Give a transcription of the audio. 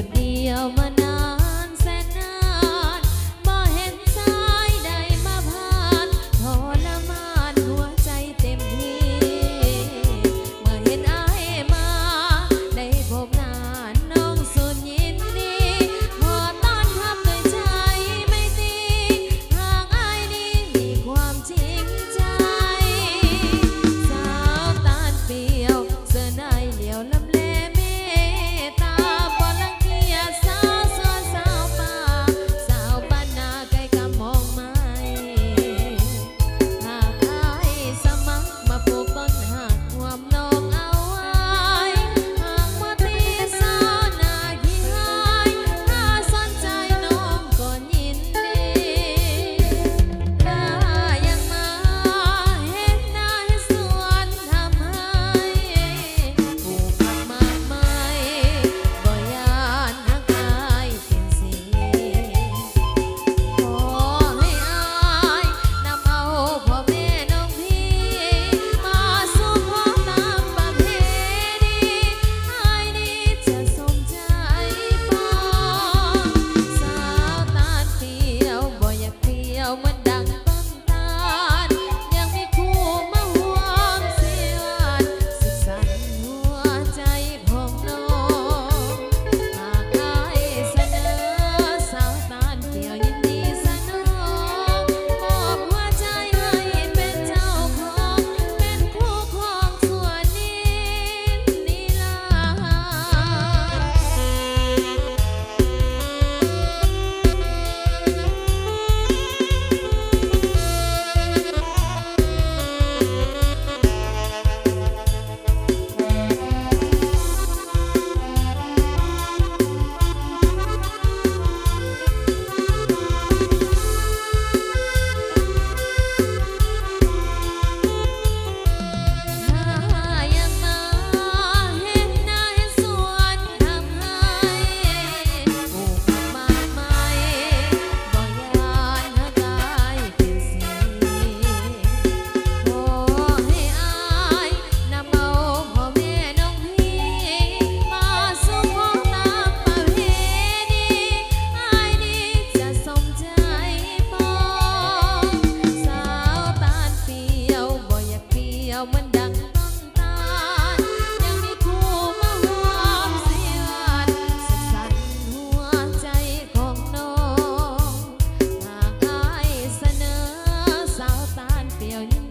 ดเดียวมานานแสนนานบ่เห็นสายใดมาผ่านทรมานหัวใจเต็มที่เมื่อเห็นอายมาได้พบหน้าน้องสุดยินดีขอต้อนรับด้วยใจไม่ตีหากอายนี้มีความจริงใจสาวตาลเปรียวเสื้อในเหลียวลำเลเมตตาบ่ลังเกียจสาวสวนสาวป่าสาวบ้านนาไกลกำมองไม้หากอายสมัครมาปลูกต้นหักความน้องเอาไว้หากบ่ตีสาวนาขี้หายถ้าสนใจน้องก็ยินดีถ้ายังมาเฮ็ดนาเฮ็ดสวนทำให้ปลูกผักมากมายบ่ย้านหักอายเป็นสีขอให้อายนำเอาพ่อแม่น้องพี่มาสู่ขอตามประเพณีอายนี้จะสมใจปองสาวตาลเปรียวบ่อยากเปรียวเหมือนดังต้นตาลยังมีคู่มาห่วงเสียวันสุขสันต์หัวใจของน้องหากอายเสนอสาวตาลเปรียวยินดีสนองมอบหัวใจให้เป็นเจ้าของเป็นคู่ครองส่วนนิรัถ้ายังมาเฮ็ดนาเฮ็ดสวนทำให้ปลูกผักมากมายบ่ย้านหักอายเป็นสีขอให้อายนำเอาพ่อแม่น้องพี่มาสู่ขอตามประเพณีอายนี้จะสมใจปองสาวตาลเปรียวบ่อยากเปรียวเหมือนดังต้นตาลยังมีคู่มาห่วงเสียวันสุขสันต์หัวใจของน้องหากอายเสนอสาวตาลเปรียวยิน